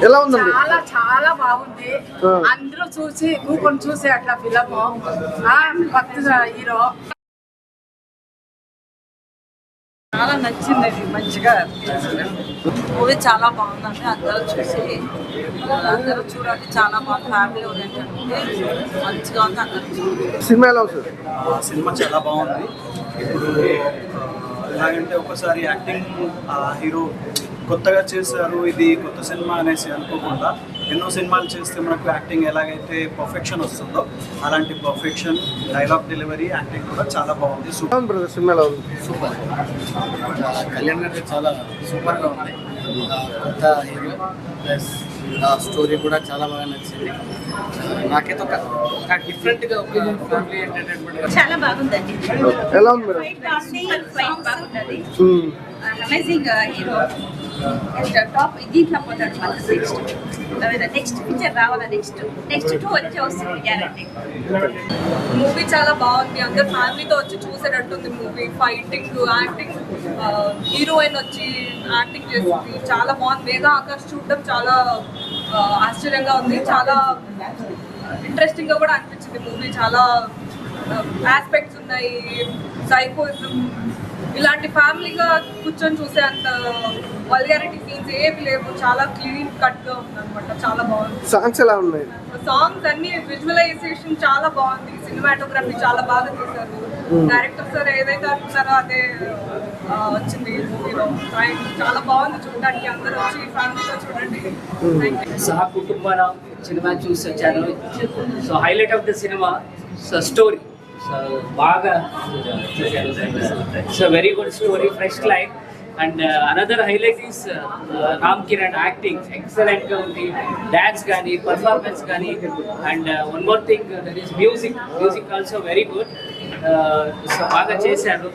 ఎలా ఉందండి? చాలా చాలా బాగుంది. అందరూ చూసి కూకొని చూసి అట్లా ఫిలము కొత్త హీరో చాలా నచ్చింది. మంచిగా మూవీ చాలా బాగుందండి. అందరూ చూడండి. చాలా బాగుంది. ఫ్యామిలీ ఓరియంటెడ్ మంచిగా ఉంది. అందరూ సినిమా ఎలా ఉంది? సినిమా చాలా బాగుంది. ఇప్పుడు ఎలాగంటే ఒకసారి యాక్టింగ్ హీరో కొత్తగా చేశారు, ఇది కొత్త సినిమా అనేసి అనుకోకుండా ఎన్నో సినిమాలు చేస్తే మనకు యాక్టింగ్ ఎలాగైతే పర్ఫెక్షన్ వస్తుందో అలాంటి పర్ఫెక్షన్, డైలాగ్ డెలివరీ, యాక్టింగ్ కూడా చాలా బాగుంది. సూపర్ సినిమా ఎలా ఉంది? సూపర్. కళ్యాణ్ గారు చాలా సూపర్గా ఉంది. కొత్త హీరో ప్లస్ స్టోరీ కూడా చాలా బాగా నచ్చింది. నాకైతే ఒక డిఫరెంట్గా ఫ్యామిలీ ఎంటర్టైన్మెంట్ చాలా బాగుందండి. ఎలా ఉంది మేడం? బాగుంటుంది. అమేజింగ్ హీరో టాప్ దీంట్లో పోతాడు. నెక్స్ట్ పిక్చర్ రావాలా, నెక్స్ట్ 2 వచ్చే వస్తుంది గ్యారంటీ. మూవీ చాలా బాగుంది. అందరు ఫ్యామిలీతో వచ్చి చూసేటట్టుంది మూవీ. ఫైటింగ్, యాక్టింగ్, హీరోయిన్ వచ్చి యాక్టింగ్ చేస్తుంది. చాలా బాగుంది. వేగా ఆకాష్ చూడడం చాలా ఆశ్చర్యంగా ఉంది. చాలా ఇంట్రెస్టింగ్ గా కూడా అనిపించింది మూవీ. చాలా ఆస్పెక్ట్స్ ఉన్నాయి. సైకోయిజం ఇలాంటి ఫ్యామిలీగా కూర్చొని చూసే అంత వల్గారిటీ సీన్స్ ఏవి లేవు. చాలా క్లీన్ కట్ గా ఉంది అనమాట. చాలా బాగుంది. సాంగ్స్ ఎలా ఉన్నాయి? సాంగ్స్ అన్ని, విజువలైజేషన్ చాలా బాగుంది. సినిమాటోగ్రఫీ చాలా బాగా తీశారు. డైరెక్టర్ సార్ ఏదైతే అనుకున్నారో అదే వచ్చింది మూవీలో. చాలా బాగుంది చూడడానికి. అందరూ వచ్చి ఫ్యామిలీతో చూడండి. సహా కుటుంబాల సినిమా చూసి వచ్చాను. So highlight of the cinema story. So బాగా so very good story, fresh life. And another highlight is Ram Kiran acting ఎక్సలెంట్గా ఉంది. డ్యాన్స్ కానీ, పర్ఫార్మెన్స్ కానీ. And one more thing, that is music also very good. So బాగా చేశారు.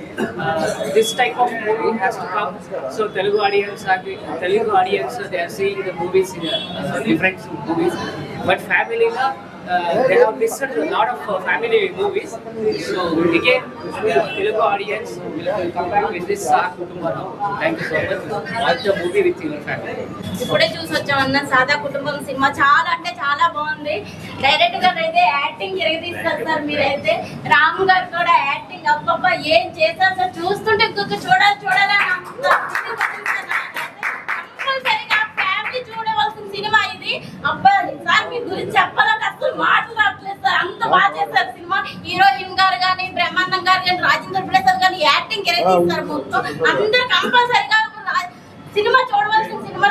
This type of movie has to come. So Telugu audience they are seeing the movies in different movies. But ఫ్యామిలీగా they have listened to a lot of family movies. So again, Telugu audience will come back with this Saha Kutumbam. Thank you so much. Watch the movie with your family. ఇప్పుడే చూసి వచ్చామన్న సాదా కుటుంబం cinema. చాలా అంటే చాలా బాగుంది. Direct గా అయితే యాక్టింగ్ ఎరగదీస్తారు సార్. మీరైతే రాము గారు కూడా యాక్టింగ్ అబ్బబ్బా ఏం చేశారు సార్. చూస్తుంటే ఇంకొక చూడాలని కంపల్సరీగా ఫ్యామిలీ చూడవలసిన సినిమా ఇది. అబ్బా సార్ మీ గురించి చెప్పాలంటే అసలు మాటలు రావట్లేదు సార్. అంత బాగా చేశారు సినిమా. హీరోయిన్ గారు కానీ, బ్రహ్మానందం గారు కానీ, రాజేంద్ర ప్రసాద్ కానీ యాక్టింగ్ ఎరగదీస్తారు. మొత్తం అందరూ కంపల్సరీగా సినిమా చూడవలసిన సినిమా.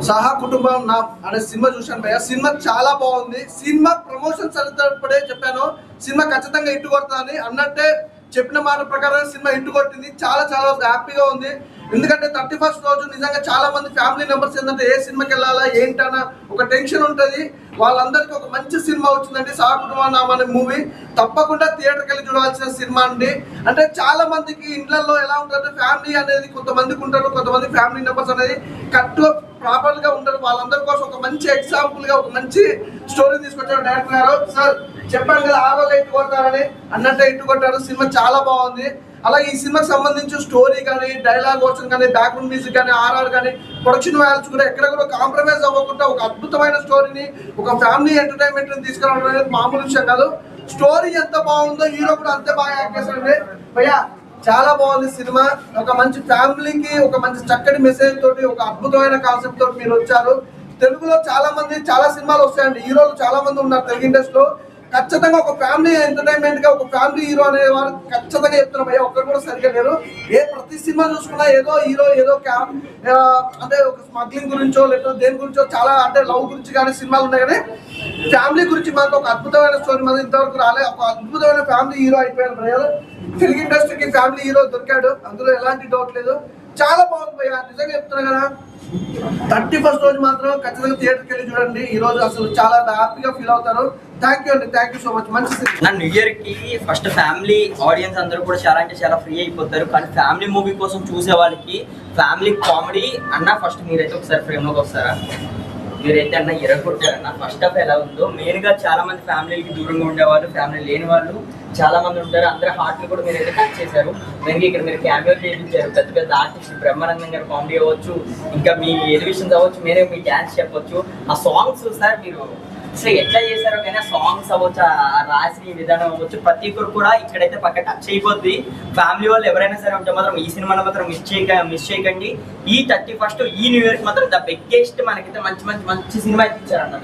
సహా కుటుంబం నా అనే సినిమా చూశాను భయ్య. సినిమా చాలా బాగుంది. సినిమా ప్రమోషన్స్ అన్నప్పుడే చెప్పాను సినిమా ఖచ్చితంగా హిట్ కొడతానని. అన్నట్టే చెప్పిన మాట ప్రకారం సినిమా హిట్ కొట్టింది. చాలా చాలా హ్యాపీగా ఉంది. ఎందుకంటే 31st రోజు నిజంగా చాలా మంది ఫ్యామిలీ మెంబర్స్ ఏంటంటే ఏ సినిమాకి వెళ్ళాలా ఏంటన్నా ఒక టెన్షన్ ఉంటుంది. వాళ్ళందరికీ ఒక మంచి సినిమా వచ్చిందండి సహా కుటుంబం అనే మూవీ. తప్పకుండా థియేటర్కి వెళ్ళి చూడాల్సిన సినిమా అండి. అంటే చాలా మందికి ఇండ్లలో ఎలా ఉంటుందంటే ఫ్యామిలీ అనేది కొంతమందికి ఉంటారు, కొంతమంది ఫ్యామిలీ మెంబర్స్ అనేది కరెక్ట్గా ప్రాపర్గా ఉంటారు. వాళ్ళందరి కోసం ఒక మంచి ఎగ్జాంపుల్గా ఒక మంచి స్టోరీ తీసుకొచ్చారు డైరెక్టర్ గారు. సార్ చెప్పాను కదా ఆ రోజు ఇట్టు కొడతారని, అన్నట్టే ఇట్టు కొట్టారు. సినిమా చాలా బాగుంది. అలాగే ఈ సినిమాకి సంబంధించి స్టోరీ కానీ, డైలాగ్ వర్షన్ కానీ, బ్యాక్గ్రౌండ్ మ్యూజిక్ కానీ, ఆర్ఆర్ కానీ, ప్రొడక్షన్ వాల్యూస్ కూడా ఎక్కడ కూడా కాంప్రమైజ్ అవ్వకుండా ఒక అద్భుతమైన స్టోరీని, ఒక ఫ్యామిలీ ఎంటర్టైన్మెంట్ని తీసుకురావడం అనేది మామూలు విషయం కాదు. స్టోరీ ఎంత బాగుందో హీరో కూడా అంతే బాగా యాక్ట్ చేశారండి భయ్యా. చాలా బాగుంది సినిమా. ఒక మంచి ఫ్యామిలీకి ఒక మంచి చక్కటి మెసేజ్ తోటి, ఒక అద్భుతమైన కాన్సెప్ట్ తోటి మీరు వచ్చారు. తెలుగులో చాలా మంది చాలా సినిమాలు వస్తాయండి. హీరోలు చాలా మంది ఉన్నారు తెలుగు ఇండస్ట్రీలో. ఖచ్చితంగా ఒక ఫ్యామిలీ ఎంటర్టైన్మెంట్ గా ఒక ఫ్యామిలీ హీరో అనే వారు ఖచ్చితంగా చెప్తున్నారు భయ్య. ఒక్కరు కూడా సరిగ్గా లేరు. ప్రతి సినిమా చూసుకున్నా ఏదో హీరో ఏదో అంటే ఒక స్మగ్లింగ్ గురించో లేకపోతే దేని గురించో చాలా అంటే లవ్ గురించి కానీ సినిమాలు ఉన్నాయి. కానీ ఫ్యామిలీ గురించి మాత్రం ఒక అద్భుతమైన స్టోరీ మాత్రం ఇంతవరకు రాలే. ఒక అద్భుతమైన ఫ్యామిలీ హీరో అయిపోయారు భయ్య. తెలుగు ఇండస్ట్రీకి ఫ్యామిలీ హీరో దొరికాడు, అందులో ఎలాంటి డౌట్ లేదు. చాలా బాగుంది భయ్య, నిజంగా చెప్తున్నా కదా. 31st రోజు మాత్రం ఖచ్చితంగా థియేటర్కి వెళ్ళి చూడండి. ఈ రోజు అసలు చాలా హ్యాపీగా ఫీల్ అవుతారు. థ్యాంక్ యూ అండి, థ్యాంక్ యూ సో మచ్. మంచి న్యూ ఇయర్ కి ఫస్ట్ ఫ్యామిలీ ఆడియన్స్ అందరూ కూడా చాలా అంటే చాలా ఫ్రీ అయిపోతారు. కానీ ఫ్యామిలీ మూవీ కోసం చూసే వాళ్ళకి ఫ్యామిలీ కామెడీ అన్న ఫస్ట్ మీరైతే ఒకసారి ఫ్రేమ్లోకి వస్తారా? మీరైతే అన్న ఇరగొట్టారన్న. ఫస్ట్ హాఫ్ ఎలా ఉందో మెయిన్ గా చాలా మంది ఫ్యామిలీకి దూరంగా ఉండేవాళ్ళు, ఫ్యామిలీ లేని వాళ్ళు చాలా మంది ఉంటారు. అందరి హార్ట్లు కూడా మీరైతే టచ్ చేశారు. మెయిన్గా ఇక్కడ మీరు క్యామియో చేయించారు. పెద్ద పెద్ద ఆర్టిస్ట్ బ్రహ్మానందం గారు కామెడీ అవ్వచ్చు, ఇంకా మీ ఎలివేషన్స్ అవ్వచ్చు, మీరే మీ డ్యాన్స్ చెప్పొచ్చు. ఆ సాంగ్స్ సార్ మీరు అసలు ఎట్లా చేశారో కానీ ఆ సాంగ్స్ అవ్వచ్చు, ఆ రాసిన విధానం అవ్వచ్చు, ప్రతి ఒక్కరు కూడా ఇక్కడైతే పక్క టచ్ అయిపోద్ది. ఫ్యామిలీ వాళ్ళు ఎవరైనా సరే ఉంటే మాత్రం ఈ సినిమాలో మాత్రం మిస్ చేయకండి. ఈ 31st ఈ న్యూ ఇయర్కి మాత్రం ద బిగ్గెస్ట్ మనకైతే మంచి సినిమా అయితే ఇచ్చారన్న.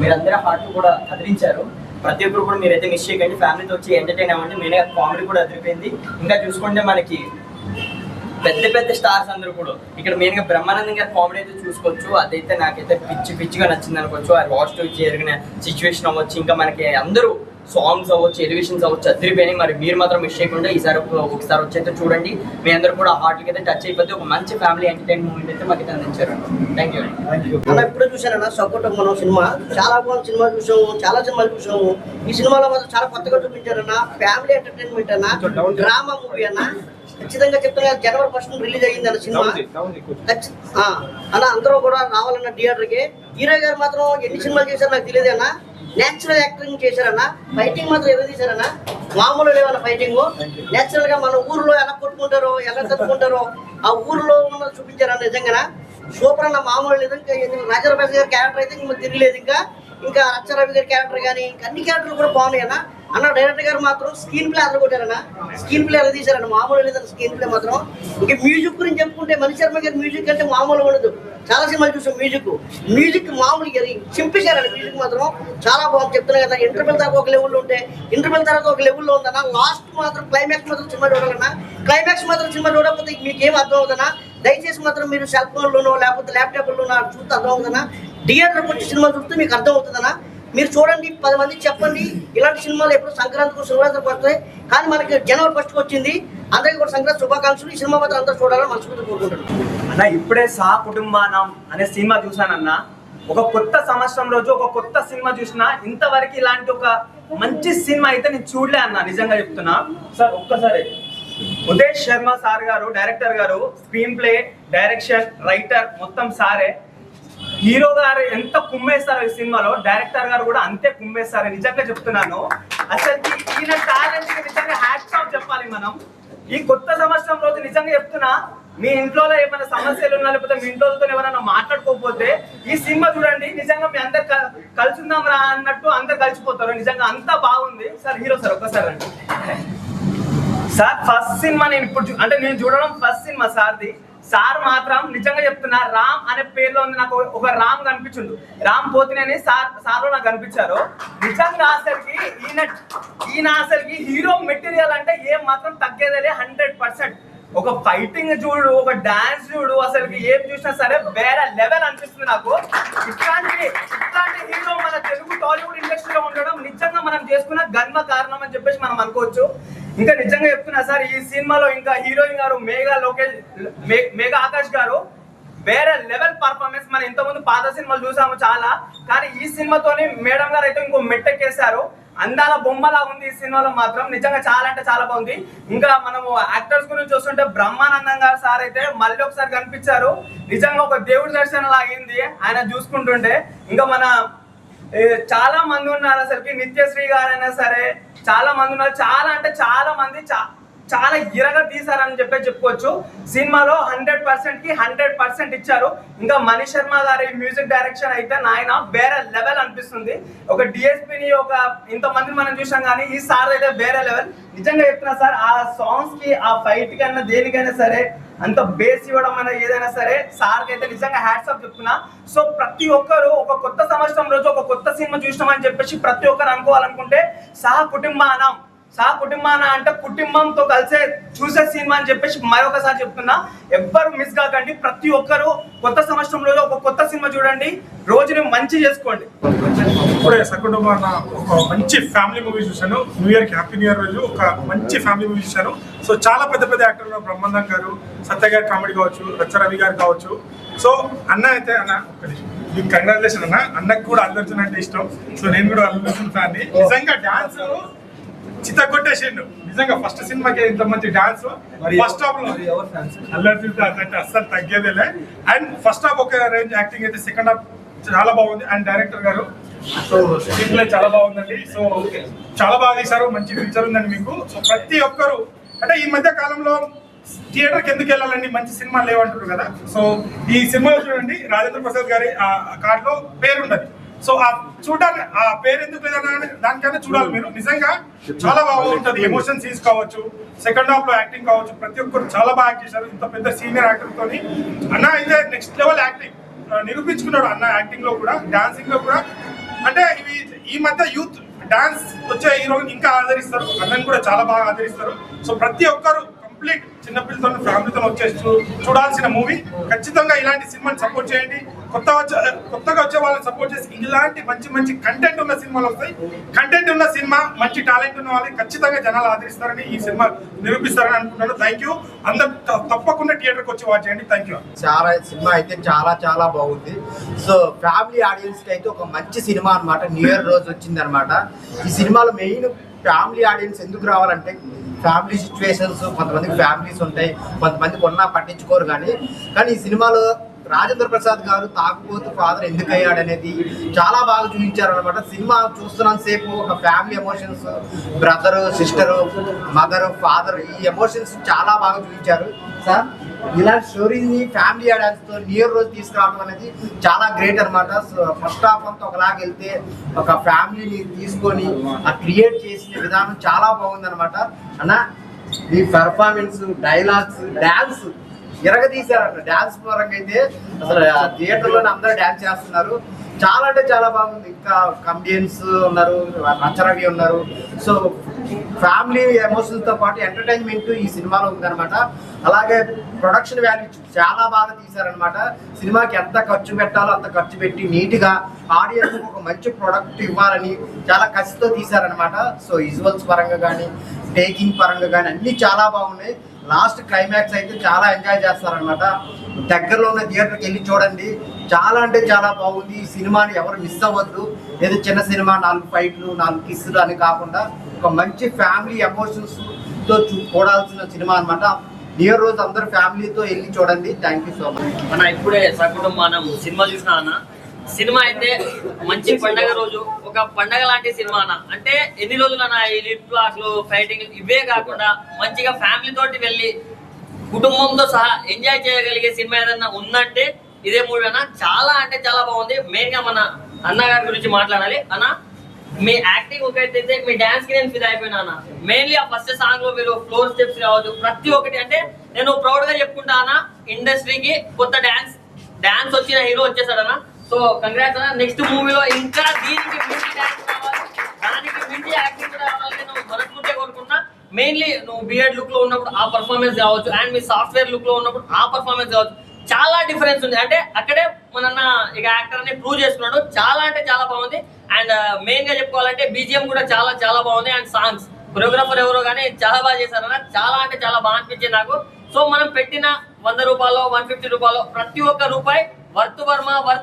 మీరందరూ హార్ట్ కూడా కదిలించారు. ప్రతి ఒక్కరు కూడా మీరైతే మిస్ చేయకండి. ఫ్యామిలీతో వచ్చి ఎంటర్టైన్ అవ్వండి. మెయిన్గా కామెడీ కూడా అదిరిపోయింది. ఇంకా చూసుకుంటే మనకి పెద్ద స్టార్స్ అందరూ కూడా ఇక్కడ మెయిన్గా బ్రహ్మానందం గారి కామెడీ అయితే చూసుకోవచ్చు. అదైతే నాకైతే పిచ్చిగా నచ్చింది అనుకోవచ్చు. ఆ లాస్ట్ జరిగిన సిచ్యువేషన్ అవ్వచ్చు, ఇంకా మనకి అందరూ సాంగ్స్ అవ్వచ్చు, ఎలివేషన్స్ అవ్వచ్చు, అదిరిపోయినాయి. మరి మీరు మాత్రం మిస్ చేయకుండా ఈసారి ఒకసారి వచ్చి అయితే చూడండి. మీ అందరూ కూడా హార్ట్కి అయితే టచ్ అయిపోతే ఒక మంచి ఫ్యామిలీ ఎంటర్టైన్ మూమెంట్ అయితే మాకు అయితే అందించారు. థ్యాంక్ యూ అన్న. ఇప్పుడే చూశానన్న సపోర్ట్ మనం సినిమా చాలా బాగుంది. సినిమా చూసాము, చాలా సినిమాలు చూసాము. ఈ సినిమాలో మాత్రం చాలా కొత్తగా చూపించారన్న. ఫ్యామిలీ ఎంటర్టైన్మెంట్ అన్న, డ్రామా మూవీ అన్న. ఖచ్చితంగా చెప్తున్నా January 1st రిలీజ్ అయ్యింది అన్న సినిమా. అన్న అందరూ కూడా రావాలన్న థియేటర్కి. హీరో గారు మాత్రం ఎన్ని సినిమాలు చేశారో నాకు తెలియదు అన్న. నేచురల్ యాక్టింగ్ చేశారన్న. ఫైటింగ్ మాత్రం ఎవరు తీశారన్న, మామూలు లేవన్న ఫైటింగ్. నేచురల్ గా మన ఊర్లో ఎలా కొట్టుకుంటారో, ఎలా తట్టుకుంటారో ఆ ఊర్లో ఉన్న చూపించారన్న. నిజంగా సూపర్ అన్న, మామూలు లేదు. ఇంకా రాజారావు గారి క్యారెక్టర్ అయితే ఇంకా తిరగలేదు. ఇంకా రచ్చరవి గారి క్యారెక్టర్ కానీ ఇంకా అన్ని క్యారెక్టర్లు కూడా బాగున్నాయి అన్న. డైరెక్టర్ గారు మాత్రం స్క్రీన్ ప్లే అదలు కొట్టారన్న. స్క్రీన్ ప్లే ఎలా తీశారన్న, మామూలు లేదన్న స్క్రీన్ ప్లే మాత్రం. ఇంకా మ్యూజిక్ గురించి చెప్పుకుంటే మణి శర్మ గారి మ్యూజిక్ అంటే మామూలు ఉండదు. చాలా సినిమాలు చూసాం. మ్యూజిక్ మామూలు చింపేశారన్న. మ్యూజిక్ మాత్రం చాలా బాగుంది. చెప్తున్నా కదా, ఇంటర్వెల్ దాకా ఒక లెవెల్లో ఉంటే ఇంటర్వెల్ తర్వాత ఒక లెవెల్లో ఉందన్న. లాస్ట్ మాత్రం క్లైమాక్స్ మాత్రం సినిమా చూడాలన్నా. క్లైమాక్స్ మాత్రం సినిమా చూడకపోతే మీకు ఏం అర్థం అవుతుందన్నా. దయచేసి మాత్రం మీరు సెల్ ఫోన్లోనో లేకపోతే ల్యాప్టాప్లోనో చూస్తే అర్థం అవుతుందన్నా. థియేటర్కి వచ్చి సినిమా చూస్తే మీకు అర్థం అవుతుందన్నా. మీరు చూడండి, 10 మందికి చెప్పండి. ఇలాంటి సినిమాలు ఎప్పుడు సంక్రాంతికి వస్తాయి, కానీ మనకి January 1st వచ్చింది. అందరికీ కూడా సంక్రాంతి శుభాకాంక్షలు. ఈ సినిమా మాత్రం అందరూ చూడాలని మనస్ఫూర్తిగా కోరుకుంటున్నాను అన్న. ఇప్పుడే సహా కుటుంబానం అనే సినిమా చూసానన్న. ఒక కొత్త సంవత్సరం రోజు ఒక కొత్త సినిమా చూసినా ఇంతవరకు ఇలాంటి ఒక మంచి సినిమా అయితే నేను చూడలే అన్న. నిజంగా చెప్తున్నా సార్. ఒక్కసారి ఉదయ్ శర్మ సార్ గారు, డైరెక్టర్ గారు, స్క్రీన్ ప్లే, డైరెక్షన్, రైటర్ మొత్తం సారే. హీరో గారు ఎంత కుమ్మేస్తారు ఈ సినిమాలో, డైరెక్టర్ గారు కూడా అంతే కుమ్మేస్తారు. నిజంగా చెప్తున్నాను. అసలు ఈయన టాలెంట్ కి నిజంగా హ్యాట్స్ ఆఫ్ చెప్పాలి మనం. ఈ కొత్త సంవత్సరం రోజు నిజంగా చెప్తున్నా, మీ ఇంట్లో ఏమైనా సమస్యలు ఉన్నా లేకపోతే మీ ఇంట్లోతో ఎవరైనా మాట్లాడుకోకపోతే ఈ సినిమా చూడండి. నిజంగా మీ అందరు కలుసుందాం రా అన్నట్టు అందరు కలిసిపోతారు. నిజంగా అంతా బాగుంది సార్. హీరో సార్ ఒక్కసారి అండి సార్. ఫస్ట్ సినిమా నేను ఇప్పుడు అంటే నేను చూడడం ఫస్ట్ సినిమా సార్ది. సార్ మాత్రం నిజంగా చెప్తున్నా, రామ్ అనే పేరులో ఉంది. నాకు ఒక రామ్ కనిపించిండు, రామ్ పోతినేని సార్లో నాకు కనిపించారు. నిజంగా అసలుకి ఈయన అసలుకి హీరో మెటీరియల్ అంటే ఏం మాత్రం తగ్గేదేలే. 100%. ఒక ఫైటింగ్ చూడు, ఒక డాన్స్ చూడు, అసలుకి ఏం చూసినా సరే వేరే లెవెల్ అనిపిస్తుంది నాకు. ఇట్లాంటి హీరో మన తెలుగు టాలీవుడ్ ఇండస్ట్రీలో ఉండడం నిజంగా మనం చేసుకున్న గర్వ కారణం అని చెప్పేసి మనం అనుకోవచ్చు. ఇంకా నిజంగా చెప్తున్నా సార్, ఈ సినిమాలో ఇంకా హీరోయిన్ గారు మేఘా ఆకాష్ గారు వేరే లెవెల్ పర్ఫార్మెన్స్. మనం ఇంతకుముందు పాత సినిమాలు చూసాము చాలా, కానీ ఈ సినిమాతోని మేడం గారు అయితే ఇంకో మెట్టెక్కేశారు. అందాల బొమ్మలా ఉంది ఈ సినిమాలో మాత్రం. నిజంగా చాలా అంటే చాలా బాగుంది. ఇంకా మనము యాక్టర్స్ గురించి చూస్తుంటే బ్రహ్మానందం గారు సార్ అయితే మళ్ళీ ఒకసారి కనిపించారు. నిజంగా ఒక దేవుడి దర్శనం లాగింది ఆయన చూసుకుంటుంటే. ఇంకా మన చాలా మంది ఉన్నారు అసలుకి. నిత్యశ్రీ గారైనా సరే చాలా మంది ఉన్నారు. చాలా అంటే చాలా మంది చాలా ఇరగా తీశారని చెప్పుకోవచ్చు. సినిమాలో 100%కి 100% ఇచ్చారు. ఇంకా మణి శర్మ గారి మ్యూజిక్ డైరెక్షన్ అయితే నాయన వేరే లెవెల్ అనిపిస్తుంది. ఒక డిఎస్పీని ఒక ఇంతమందిని మనం చూసాం, కానీ ఈ సార్ అయితే వేరే లెవెల్. నిజంగా చెప్తున్నా సార్, ఆ సాంగ్స్ కి ఆ ఫైట్ కన్నా దేనికైనా సరే అంత బేస్ ఇవ్వడం అన్న ఏదైనా సరే సార్కి అయితే నిజంగా హ్యాట్స్ ఆఫ్ చెప్తున్నా. సో ప్రతి ఒక్కరు ఒక కొత్త సంవత్సరం రోజు ఒక కొత్త సినిమా చూసినామని చెప్పేసి ప్రతి ఒక్కరు అనుకోవాలనుకుంటే సహా కుటుంబాన అంటే కుటుంబంతో కలిసే చూసే సినిమా అని చెప్పేసి మరొకసారి చెప్తున్నా. ఎవ్వరు మిస్ కాకండి. ప్రతి ఒక్కరు కొత్త సంవత్సరం రోజు ఒక కొత్త సినిమా చూడండి, రోజుని మంచి చేసుకోండి. ఇప్పుడే సకుటుంబాన ఒక మంచి ఫ్యామిలీ మూవీ చూశాను. న్యూ ఇయర్కి హ్యాపీ న్యూ ఇయర్ రోజు ఒక మంచి ఫ్యామిలీ మూవీ చూశాను. సో చాలా పెద్ద యాక్టర్లు, బ్రహ్మానందం గారు, సత్య గారి కామెడీ కావచ్చు, రచ్చరవి గారు కావచ్చు. సో అన్న అయితే మీకు కంగ్రాచులేషన్ అన్న. అన్నకు కూడా అల్లు అర్జున్ అంటే ఇష్టం. సో నేను కూడా అల్లు అర్జున్ ఫ్యాన్. నిజంగా డాన్స్ చిత్త కొట్టేసిండు. నిజంగా ఫస్ట్ సినిమాకి ఇంత మంచి డాన్స్. ఫస్ట్ హాఫ్ లో అల్లు అర్జున్ అంటే అస్సలు తగ్గేదేలే. అండ్ ఫస్ట్ హాఫ్ ఒక రేంజ్ యాక్టింగ్ అయితే, సెకండ్ హాఫ్ చాలా బాగుంది. అండ్ డైరెక్టర్ గారు సో స్క్రీన్ ప్లే చాలా బాగుందండి. సో చాలా బాగా తీశారు, మంచి ఫ్యూచర్ ఉందండి మీకు. సో ప్రతి ఒక్కరు అంటే ఈ మధ్య కాలంలో థియేటర్కి ఎందుకు వెళ్ళాలండి, మంచి సినిమా లేవంటారు కదా. సో ఈ సినిమాలో చూడండి, రాజేంద్ర ప్రసాద్ గారి ఆ కార్డులో పేరు ఉండదు. సో ఆ చూడాలి, ఆ పేరు ఎందుకు లేదన్నా దానికైనా చూడాలి మీరు. నిజంగా చాలా బాగుంటుంది. ఎమోషన్ సీన్స్ కావచ్చు, సెకండ్ హాఫ్ లో యాక్టింగ్ కావచ్చు, ప్రతి ఒక్కరు చాలా బాగా యాక్ట్ చేశారు. ఇంత పెద్ద సీనియర్ యాక్టర్ తోని అన్న అయితే నెక్స్ట్ లెవెల్ యాక్టింగ్ నిరూపించుకున్నాడు అన్న. యాక్టింగ్ లో కూడా, డాన్సింగ్ లో కూడా. అంటే ఇవి ఈ మధ్య యూత్ డాన్స్ వచ్చే హీరోని ఇంకా ఆదరిస్తారు, అన్నని కూడా చాలా బాగా ఆదరిస్తారు. సో ప్రతి ఒక్కరు కంప్లీట్ చిన్నపిల్లతో ఫ్యామిలీతో వచ్చేసి చూడాల్సిన మూవీ. ఖచ్చితంగా ఇలాంటి సినిమాని సపోర్ట్ చేయండి. కొత్తగా వచ్చే వాళ్ళని సపోర్ట్ చేసి ఇలాంటి మంచి మంచి కంటెంట్ ఉన్న సినిమాలు వస్తాయి. కంటెంట్ ఉన్న సినిమా, మంచి టాలెంట్ ఉన్న వాళ్ళని ఖచ్చితంగా జనాలు ఆదరిస్తారని, ఈ సినిమా నిరూపిస్తారని అనుకుంటున్నాను. Thank you. అందరు తప్పకుండా థియేటర్కి వచ్చి వాచ్ చేయండి. Thank you. చాలా సినిమా అయితే చాలా బాగుంది. సో ఫ్యామిలీ ఆడియన్స్ కి అయితే ఒక మంచి సినిమా అనమాట. న్యూ ఇయర్ రోజు వచ్చింది అనమాట. ఈ సినిమాలో మెయిన్ ఫ్యామిలీ ఆడియన్స్ ఎందుకు రావాలంటే, ఫ్యామిలీ సిచ్యువేషన్స్, కొంతమందికి ఫ్యామిలీస్ ఉంటాయి, కొంతమందికి ఉన్నా పట్టించుకోరు. కానీ ఈ సినిమాలో రాజేంద్ర ప్రసాద్ గారు తాగుబోతు ఫాదర్ ఎందుకు అయ్యాడు అనేది చాలా బాగా చూపించారు అనమాట. సినిమా చూస్తున్నంత సేపు ఒక family emotions, brother, sister, mother, father, ఈ ఎమోషన్స్ చాలా బాగా చూపించారు సార్. ఇలాంటి స్టోరీని ఫ్యామిలీ ఆడియన్స్తో న్యూ ఇయర్ రోజు తీసుకురావడం అనేది చాలా గ్రేట్ అనమాట. సో ఫస్ట్ హాఫ్ అంతా ఒకలాగా వెళ్తే ఒక ఫ్యామిలీని తీసుకొని ఆ క్రియేట్ చేసిన విధానం చాలా బాగుంది అనమాట. అన్న ఈ పెర్ఫార్మెన్స్, డైలాగ్స్, డ్యాన్స్ తీశారన్న. డ్యాన్స్ పరంగా అయితే అసలు థియేటర్లోనే అందరూ డ్యాన్స్ చేస్తున్నారు. చాలా అంటే చాలా బాగుంది. ఇంకా కమెడియన్స్ ఉన్నారు, రచరవి ఉన్నారు. సో ఫ్యామిలీ ఎమోషన్స్తో పాటు ఎంటర్టైన్మెంట్ ఈ సినిమాలో ఉందన్నమాట. అలాగే ప్రొడక్షన్ వాల్యూ చాలా బాగా తీశారనమాట. సినిమాకి ఎంత ఖర్చు పెట్టాలో అంత ఖర్చు పెట్టి నీట్గా ఆడియన్స్ ఒక మంచి ప్రొడక్ట్ ఇవ్వాలని చాలా కసితో తీశారనమాట. సో విజువల్స్ పరంగా కానీ, టేకింగ్ పరంగా కానీ అన్నీ చాలా బాగున్నాయి. లాస్ట్ క్లైమాక్స్ అయితే చాలా ఎంజాయ్ చేస్తారనమాట. దగ్గరలో ఉన్న థియేటర్కి వెళ్ళి చూడండి. చాలా అంటే చాలా బాగుంది. ఈ సినిమాని ఎవరు మిస్ అవ్వద్దు. ఏదో చిన్న సినిమా 4 ఫైట్లు 4 కిస్సులు అని కాకుండా ఒక మంచి ఫ్యామిలీ ఎమోషన్స్తో చూడాల్సిన సినిమా అనమాట. న్యూ ఇయర్ రోజు అందరూ ఫ్యామిలీతో వెళ్ళి చూడండి. Thank you so much. అన్న ఇప్పుడే సకుటుంబం సినిమా చూసినా అన్న. సినిమా అయితే మంచి పండగ రోజు, ఒక పండగ లాంటి సినిమా అన్న. అంటే ఎన్ని రోజులన్నా ఈ లిప్ లాక్లు, ఫైటింగ్ ఇవే కాకుండా మంచిగా ఫ్యామిలీ తోటి వెళ్ళి కుటుంబంతో సహా ఎంజాయ్ చేయగలిగే సినిమా ఏదన్నా ఉందంటే ఇదే మూవీ అన్న. చాలా అంటే చాలా బాగుంది. మెయిన్ గా మన అన్నగారి గురించి మాట్లాడాలి అన్న. మీ యాక్టింగ్ ఒకటైతే మీ డాన్స్ కి నేను ఫిదా అయిపోయినా అన్న. మెయిన్లీ ఆ ఫస్ట్ సాంగ్ లో మీరు ఫ్లోర్ స్టెప్స్ కావచ్చు, ప్రతి ఒక్కటి అంటే నేను ప్రౌడ్ గా చెప్పుకుంటా అన్న. ఇండస్ట్రీకి కొత్త డాన్స్ వచ్చిన హీరో వచ్చేసాడన్న. సో కంగ్రాట్స్ అన్న. నెక్స్ట్ మూవీలో ఇంకా దీనికి మించి డాన్స్ కావాలి, దానికి మించి యాక్టింగ్ కూడా రావాలని నేను మనస్ఫూర్తిగా కోరుకున్నా. మెయిన్లీ నువ్వు బిఎడ్ లుక్ లో ఉన్నప్పుడు ఆ పర్ఫార్మెన్స్ కావచ్చు, అండ్ మీ సాఫ్ట్వేర్ లుక్ లో ఉన్నప్పుడు ఆ పర్ఫార్మెన్స్ కావచ్చు, చాలా డిఫరెన్స్ ఉంది. అంటే అక్కడే మన ఇక యాక్టర్ ని ప్రూవ్ చేసుకున్నాడు. చాలా అంటే చాలా బాగుంది. అండ్ మెయిన్ గా చెప్పుకోవాలంటే బీజిఎం కూడా చాలా బాగుంది. అండ్ సాంగ్స్, కొరియోగ్రాఫర్ ఎవరో కానీ చాలా బాగా చేశారన్న. చాలా అంటే చాలా బాగా అనిపించింది నాకు. సో మనం పెట్టిన 100 రూపాయలు 150 రూపాయలు ప్రతి ఒక్క రూపాయి వర్త్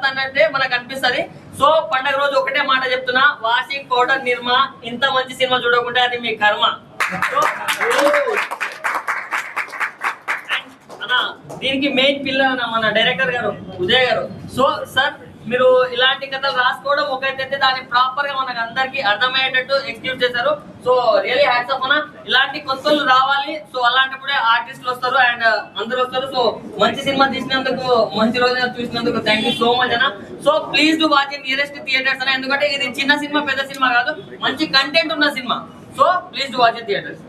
అన్నట్టే మనకు అనిపిస్తుంది. సో పండగ రోజు ఒకటే మాట చెప్తున్నా, వాషింగ్ పౌడర్ నిర్మా ఇంత మంచి సినిమా చూడకుంటే అది మీ కర్మ. అన్న దీనికి మెయిన్ పిల్లర్ అన్న మన డైరెక్టర్ గారు ఉదయ్ గారు. సో సార్ మీరు ఇలాంటి కథలు రాసుకోవడం ఒకటైతే దాన్ని ప్రాపర్ గా మనకు అందరికి అర్థమయ్యేటట్టు ఎగ్జిక్యూట్ చేశారు. సో రియలీ హ్యాట్స్ ఆఫ్ అన్న. ఇలాంటి కొత్తలు రావాలి. సో అలాంటప్పుడే ఆర్టిస్టులు వస్తారు అండ్ అందరూ వస్తారు. సో మంచి సినిమా తీసినందుకు, మంచి రోజు చూసినందుకు థ్యాంక్ యూ సో మచ్ అన్న. So please do watch in nearest theatres అన్న. ఎందుకంటే ఇది చిన్న సినిమా, పెద్ద సినిమా కాదు, మంచి కంటెంట్ ఉన్న cinema. So please do watch in theatres.